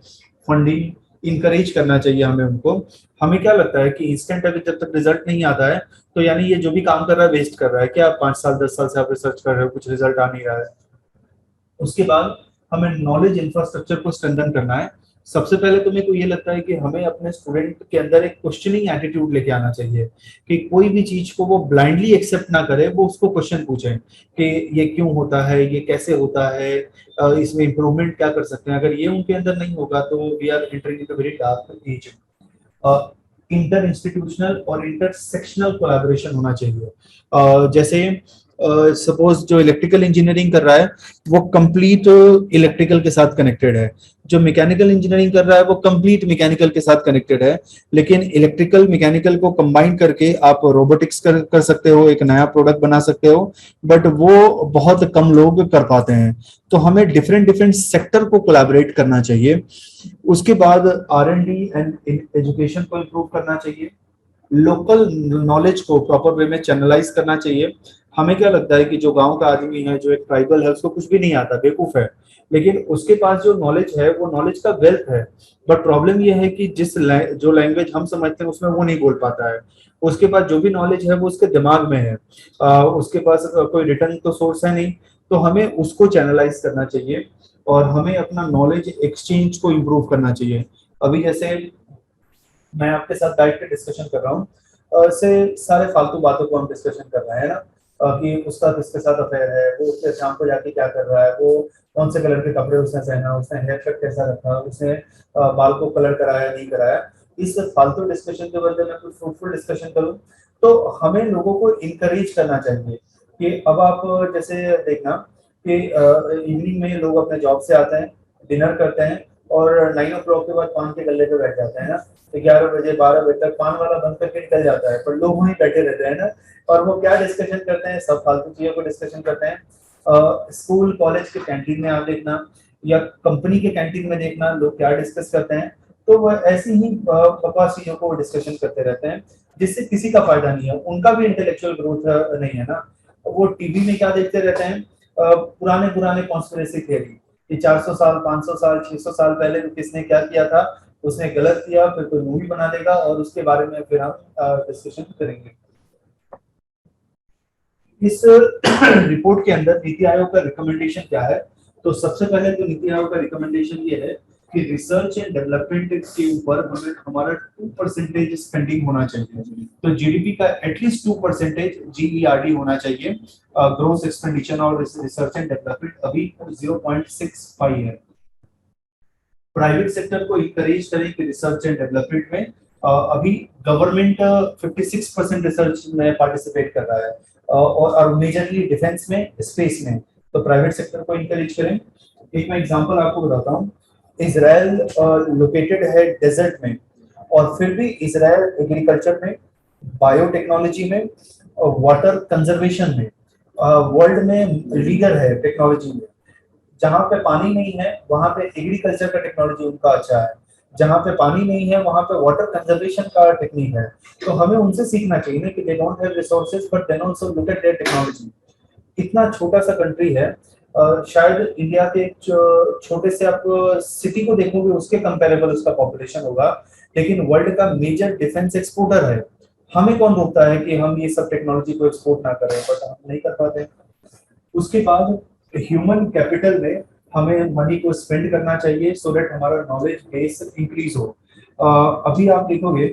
फंडिंग इंकरेज करना चाहिए हमें उनको। हमें क्या लगता है कि इंस्टेंट अगर जब तक रिजल्ट नहीं आता है तो यानी ये जो भी काम कर रहा है वेस्ट कर रहा है क्या? 5 साल 10 साल से आप रिसर्च कर रहे हो, कुछ रिजल्ट आ नहीं रहा है। उसके बाद हमें नॉलेज इंफ्रास्ट्रक्चर को स्ट्रेंथन करना है। सबसे पहले तो मेरे को ये लगता है कि हमें अपने स्टूडेंट के अंदर एक क्वेश्चनिंग एटीट्यूड लेके आना चाहिए कि कोई भी चीज को वो ब्लाइंडली एक्सेप्ट ना करे, वो उसको क्वेश्चन पूछे कि ये क्यों होता है, ये कैसे होता है, इसमें इंप्रूवमेंट क्या कर सकते हैं। अगर ये उनके अंदर नहीं होगा तो we are entering into very dark age. Inter institutional और इंटर सेक्शनल कोलैबोरेशन होना चाहिए। जैसे सपोज जो इलेक्ट्रिकल इंजीनियरिंग कर रहा है वो कंप्लीट इलेक्ट्रिकल के साथ कनेक्टेड है, जो मैकेनिकल इंजीनियरिंग कर रहा है वो कंप्लीट मैकेनिकल के साथ कनेक्टेड है। लेकिन इलेक्ट्रिकल मैकेनिकल को कंबाइन करके आप रोबोटिक्स कर सकते हो, एक नया प्रोडक्ट बना सकते हो, बट वो बहुत कम लोग कर पाते हैं। तो हमें डिफरेंट डिफरेंट सेक्टर को कोलैबोरेट करना चाहिए। उसके बाद R&D एंड एजुकेशन को इम्प्रूव करना चाहिए, लोकल नॉलेज को प्रॉपर वे में चैनलाइज करना चाहिए। हमें क्या लगता है कि जो गांव का आदमी है, जो एक ट्राइबल है, उसको कुछ भी नहीं आता, बेवकूफ है, लेकिन उसके पास जो नॉलेज है वो नॉलेज का वेल्थ है। बट प्रॉब्लम ये है कि जो लैंग्वेज हम समझते हैं उसमें वो नहीं बोल पाता है। उसके पास जो भी नॉलेज है वो उसके दिमाग में है, उसके पास कोई रिटर्न तो सोर्स है नहीं। तो हमें उसको चैनलाइज करना चाहिए और हमें अपना नॉलेज एक्सचेंज को इम्प्रूव करना चाहिए। अभी जैसे मैं आपके साथ बैठ के डिस्कशन कर रहा हूँ, से सारे फालतू बातों को हम डिस्कशन कर रहे हैं ना, कि उसका किसके साथ अफेयर है, वो उसके शाम को जाके क्या कर रहा है, वो कौन से कलर के कपड़े उसने पहना, उसने हेयर कट कैसा रखा, उसने बाल को कलर कराया नहीं कराया। इस फालतू डिस्कशन के बदले में कुछ फ्रूटफुल डिस्कशन करूँ। तो हमें लोगों को इंकरेज करना चाहिए कि अब आप जैसे देखना कि इवनिंग में लोग अपने जॉब से आते हैं, डिनर करते हैं और 9 o'clock के बाद पान के गल्ले पे बैठ जाते हैं ना। तो 11 बजे 12 बजे तक पान वाला बंद करके निकल जाता है, पर लोग वहीं बैठे रहते हैं ना। और वो क्या डिस्कशन करते हैं? सब फालतू चीजों को डिस्कशन करते हैं। स्कूल कॉलेज के कैंटीन में आप देखना या कंपनी के कैंटीन में देखना लोग क्या डिस्कस करते हैं। तो वह ऐसी ही बकवास चीजों को डिस्कशन करते रहते हैं जिससे किसी का फायदा नहीं है, उनका भी इंटेलेक्चुअल ग्रोथ नहीं है ना। वो टीवी में क्या देखते रहते हैं? पुराने पुराने कॉन्स्पिरेसी थियरी कि 400 साल 500 साल 600 साल पहले किसने क्या किया था, उसने गलत किया, फिर कोई मूवी बना देगा और उसके बारे में फिर हम डिस्कशन करेंगे। इस रिपोर्ट के अंदर नीति आयोग का रिकमेंडेशन क्या है? तो सबसे पहले तो नीति आयोग का रिकमेंडेशन ये है कि रिसर्च एंड डेवलपमेंट के ऊपर हमें हमारा 2% स्पेंडिंग होना चाहिए। तो जीडीपी का एटलीस्ट 2% जीईआरडी होना चाहिए। ग्रोस एक्सपेंडिचर और रिसर्च एंड डेवलपमेंट अभी 0.65 है। प्राइवेट सेक्टर को इंकरेज करें कि रिसर्च एंड डेवलपमेंट में अभी गवर्नमेंट 56% रिसर्च में पार्टिसिपेट कर रहा है और मेजरली डिफेंस में, स्पेस में। तो प्राइवेट सेक्टर को इंकरेज करें। एक मैं एग्जांपल आपको बताता हूँ। इजराइल लोकेटेड है डेजर्ट में और फिर भी इजराइल एग्रीकल्चर में, बायोटेक्नोलॉजी में, वाटर कंजर्वेशन में वर्ल्ड में लीडर है टेक्नोलॉजी में। जहां पे पानी नहीं है वहां पे एग्रीकल्चर का टेक्नोलॉजी उनका अच्छा है, जहां पे पानी नहीं है वहां पे वाटर कंजर्वेशन का टेक्निक है। तो हमें उनसे सीखना चाहिए ना कि they don't have resources but then also look at their technology. इतना छोटा सा कंट्री है, शायद इंडिया के छोटे से आप सिटी को देखोगे उसके कंपेरेबल उसका पॉपुलेशन होगा, लेकिन वर्ल्ड का मेजर डिफेंस एक्सपोर्टर है। हमें कौन रोकता है कि हम ये सब टेक्नोलॉजी को एक्सपोर्ट ना करें, बट हम नहीं कर पाते। उसके बाद ह्यूमन कैपिटल में हमें मनी को स्पेंड करना चाहिए सो दैट हमारा नॉलेज बेस इंक्रीज हो। अभी आप देखोगे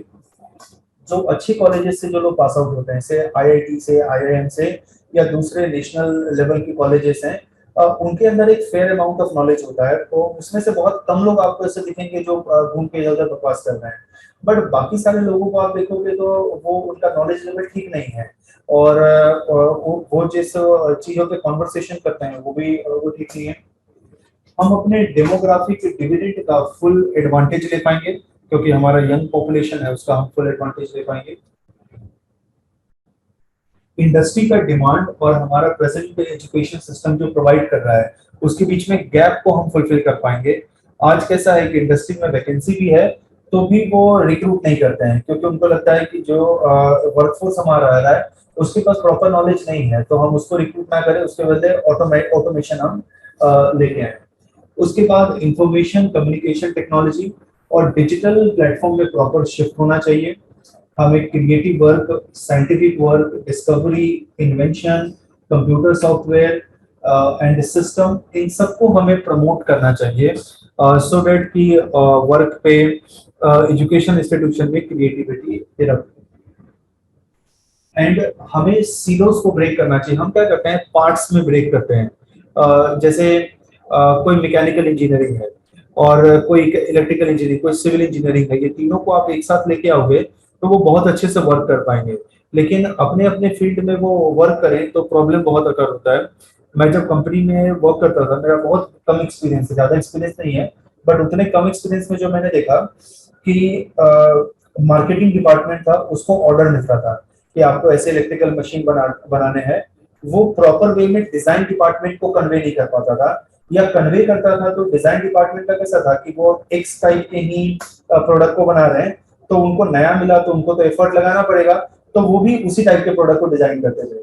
जो अच्छे कॉलेजेस से जो लोग पास आउट होते हैं, जैसे आईआईटी से, आईआईएम से या दूसरे नेशनल लेवल के कॉलेजेस हैं, उनके अंदर एक फेयर अमाउंट ऑफ नॉलेज होता है, तो उसमें से बहुत कम लोग आपको ऐसे दिखेंगे जो घूम के इधर उधर बकवास कर रहे हैं। बट बाकी सारे लोगों को आप देखोगे तो वो उनका नॉलेज लेवल ठीक नहीं है, और वो जिस चीजों पे कॉन्वर्सेशन करते हैं वो भी वो ठीक नहीं है। हम अपने डेमोग्राफिक डिविडेंड का फुल एडवांटेज ले पाएंगे, क्योंकि हमारा यंग पॉपुलेशन है, उसका हम फुल एडवांटेज ले पाएंगे। इंडस्ट्री का डिमांड और हमारा प्रेजेंट एजुकेशन सिस्टम जो प्रोवाइड कर रहा है, उसके बीच में गैप को हम फुलफिल कर पाएंगे। आज कैसा है कि इंडस्ट्री में वैकेंसी भी है तो भी वो रिक्रूट नहीं करते हैं, क्योंकि उनको लगता है कि जो वर्कफोर्स हमारा आ रहा है उसके पास प्रॉपर नॉलेज नहीं है, तो हम उसको रिक्रूट ना करें, उसके बदले ऑटोमेशन हम लेके आए। उसके बाद इंफॉर्मेशन कम्युनिकेशन टेक्नोलॉजी और डिजिटल प्लेटफॉर्म में प्रॉपर शिफ्ट होना चाहिए। हमें creative work, scientific work, discovery, invention, computer software and system, इन सबको हमें प्रमोट करना चाहिए सो दैट कि वर्क पे एजुकेशन इंस्टीट्यूशन में क्रिएटिविटी रखे। एंड हमें सीलोस को ब्रेक करना चाहिए। हम क्या करते हैं, पार्ट्स में ब्रेक करते हैं। जैसे कोई मैकेनिकल इंजीनियरिंग है और कोई इलेक्ट्रिकल इंजीनियरिंग, कोई सिविल इंजीनियरिंग है, ये तीनों को आप एक साथ लेके आओगे तो वो बहुत अच्छे से वर्क कर पाएंगे। लेकिन अपने अपने फील्ड में वो वर्क करें तो प्रॉब्लम बहुत अकर होता है। मैं जब कंपनी में वर्क करता था, मेरा बहुत कम एक्सपीरियंस है, ज्यादा एक्सपीरियंस नहीं है, बट उतने कम एक्सपीरियंस में जो मैंने देखा कि मार्केटिंग डिपार्टमेंट था, उसको ऑर्डर मिलता था कि आपको ऐसे इलेक्ट्रिकल मशीन बनाने हैं, वो प्रॉपर वे में डिजाइन डिपार्टमेंट को कन्वे नहीं कर पाता था, या कन्वे करता था तो डिजाइन डिपार्टमेंट का कैसा था कि वो एक्स टाइप के ही प्रोडक्ट को बना रहे हैं, तो उनको नया मिला तो उनको तो एफर्ट लगाना पड़ेगा, तो वो भी उसी टाइप के प्रोडक्ट को डिजाइन करते थे।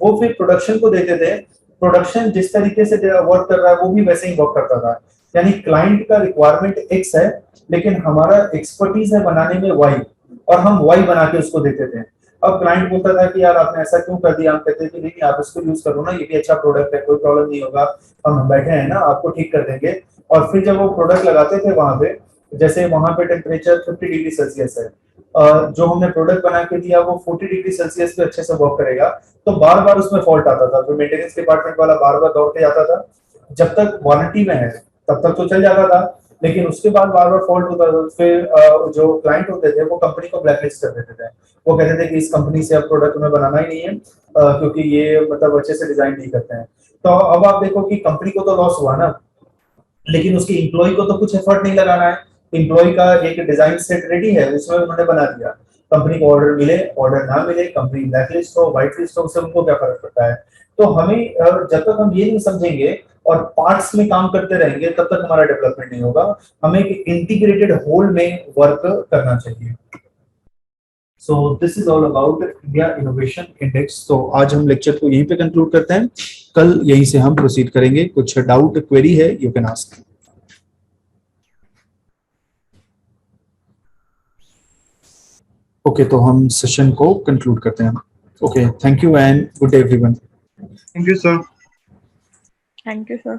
वो फिर प्रोडक्शन को देते थे, प्रोडक्शन जिस तरीके से वर्क कर रहा है वो भी वैसे ही वर्क करता था। यानी क्लाइंट का रिक्वायरमेंट एक्स है, लेकिन हमारा एक्सपर्टीज है बनाने में वाई, और हम वाई बना के उसको देते थे। अब क्लाइंट बोलता था कि यार आपने ऐसा क्यों कर दिया, हम कहते थे कि नहीं आप इसको यूज करो ना, ये भी अच्छा प्रोडक्ट है, कोई प्रॉब्लम नहीं होगा, हम बैठे हैं ना, आपको ठीक कर देंगे। और फिर जब वो प्रोडक्ट लगाते थे वहां पे, जैसे वहां पे टेम्परेचर 50 डिग्री सेल्सियस है, जो हमने प्रोडक्ट बना के दिया वो 40 डिग्री सेल्सियस पे अच्छे से वर्क करेगा, तो बार बार उसमें फॉल्ट आता था, तो मेंटेनेंस डिपार्टमेंट वाला बार बार दौड़ के जाता था। जब तक वारंटी में है तब तक तो चल जाता था, लेकिन उसके बाद बार बार फॉल्ट होता था, फिर जो क्लाइंट होते थे वो कंपनी को ब्लैकलिस्ट कर देते थे। वो कहते थे कि इस कंपनी से अब प्रोडक्ट हमें बनाना ही नहीं है, क्योंकि ये मतलब अच्छे से डिजाइन नहीं करते हैं। तो अब आप देखो कि कंपनी को तो लॉस हुआ ना, लेकिन उसके इम्प्लॉय को तो कुछ एफर्ट नहीं लगाना है। इम्प्लॉय का एक डिजाइन सेट रेडी है, उसमें उन्होंने बना दिया, कंपनी को ऑर्डर मिले ऑर्डर ना मिले, कंपनी ब्लैकलिस्ट हो व्हाइट लिस्ट हो, उससे उनको क्या फर्क पड़ता है। तो हमें जब तक हम ये नहीं समझेंगे और पार्ट्स में काम करते रहेंगे तब तक हमारा डेवलपमेंट नहीं होगा। हमें एक इंटीग्रेटेड होल में वर्क करना चाहिए। So this is all about India innovation index. तो आज हम लेक्चर को यहीं पे कंक्लूड करते हैं, कल यहीं से हम प्रोसीड करेंगे। कुछ डाउट क्वेरी है यू कैन आस्क। ओके, तो हम सेशन को कंक्लूड करते हैं। Okay, thank you and good day everyone. Thank you, sir. Thank you, sir.